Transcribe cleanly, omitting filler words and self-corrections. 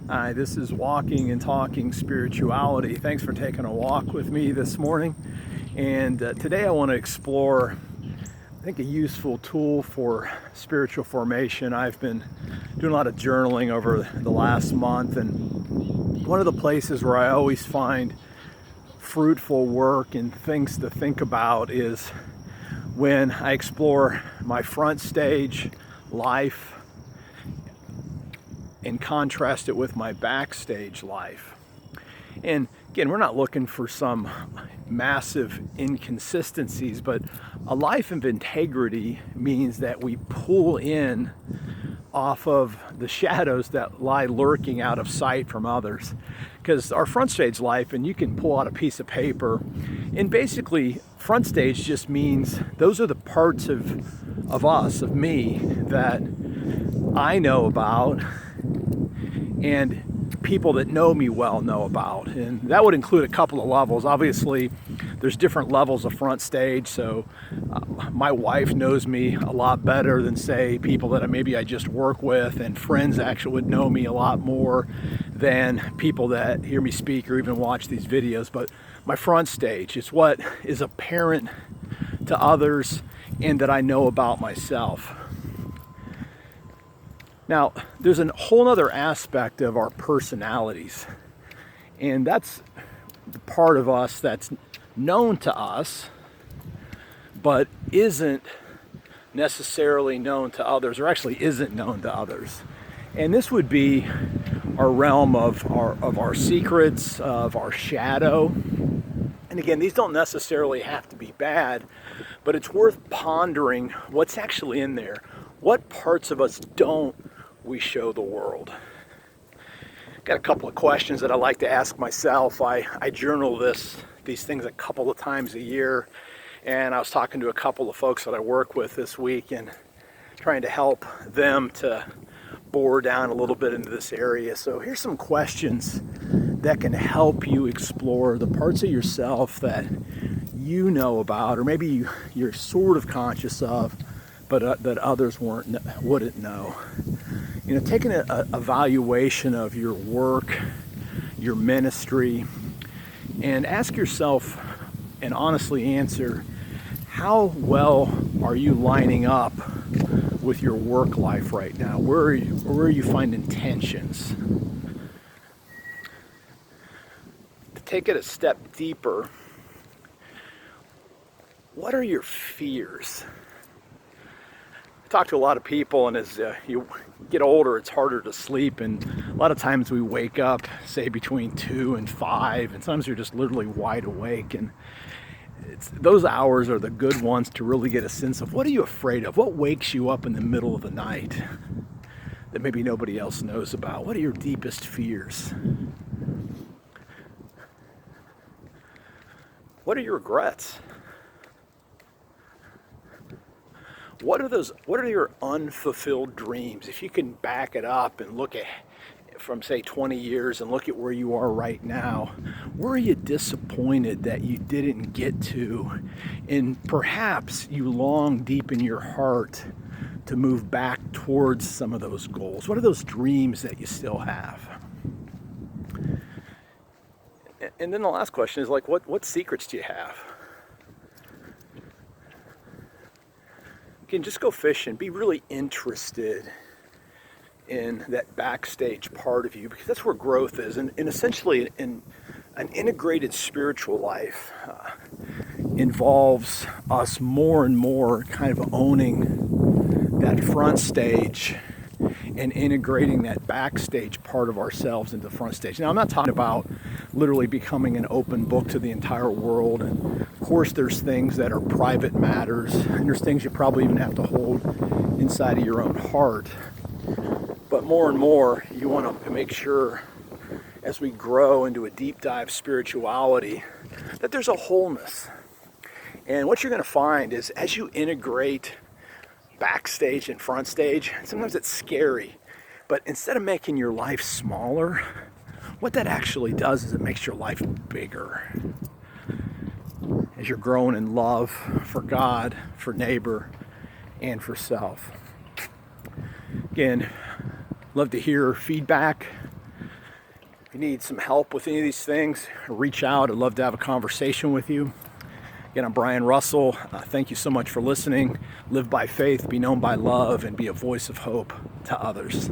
Hi, this is Walking and Talking Spirituality. Thanks for taking a walk with me this morning. And today I want to explore, I think, a useful tool for spiritual formation. I've been doing a lot of journaling over the last month, and one of the places where I always find fruitful work and things to think about is when I explore my front stage life and contrast it with my backstage life. And again, we're not looking for some massive inconsistencies, but a life of integrity means that we pull in off of the shadows that lie lurking out of sight from others. Because our front stage life, and you can pull out a piece of paper, and basically front stage just means those are the parts of us, of me, that I know about and people that know me well know about. And that would include a couple of levels. Obviously, there's different levels of front stage. So my wife knows me a lot better than, say, people that maybe I just work with, and friends actually would know me a lot more than people that hear me speak or even watch these videos. But my front stage is what is apparent to others and that I know about myself. Now, there's a whole other aspect of our personalities, and that's the part of us that's known to us, but isn't necessarily known to others, or actually isn't known to others. And this would be our realm of our secrets, of our shadow. And again, these don't necessarily have to be bad, but it's worth pondering what's actually in there. What parts of us don't we show the world? Got a couple of questions that I like to ask myself. I journal these things a couple of times a year, and I was talking to a couple of folks that I work with this week and trying to help them to bore down a little bit into this area. So here's some questions that can help you explore the parts of yourself that you know about, or maybe you're sort of conscious of, but that others wouldn't know. You know, taking an evaluation of your work, your ministry, and ask yourself and honestly answer, how well are you lining up with your work life right now? Where are you finding tensions? To take it a step deeper, what are your fears? Talk to a lot of people, and as you get older, it's harder to sleep, and a lot of times we wake up, say, between 2 and 5, and sometimes you're just literally wide awake, and those hours are the good ones to really get a sense of what are you afraid of, what wakes you up in the middle of the night that maybe nobody else knows about. What are your deepest fears? What are your regrets? What are your unfulfilled dreams? If you can back it up and look at from, say, 20 years and look at where you are right now, where are you disappointed that you didn't get to? And perhaps you long deep in your heart to move back towards some of those goals. What are those dreams that you still have? And then the last question is, like, what secrets do you have? Just go fishing, be really interested in that backstage part of you, because that's where growth is. And essentially an integrated spiritual life involves us more and more kind of owning that front stage and integrating that backstage part of ourselves into the front stage. Now, I'm not talking about literally becoming an open book to the entire world. And of course, there's things that are private matters, and there's things you probably even have to hold inside of your own heart. But more and more, you want to make sure, as we grow into a deep dive spirituality, that there's a wholeness. And what you're going to find is, as you integrate backstage and front stage, sometimes it's scary, but instead of making your life smaller, what that actually does is it makes your life bigger. As you're growing in love for God, for neighbor, and for self. Again, love to hear feedback. If you need some help with any of these things, reach out. I'd love to have a conversation with you. Again, I'm Brian Russell. Thank you so much for listening. Live by faith, be known by love, and be a voice of hope to others.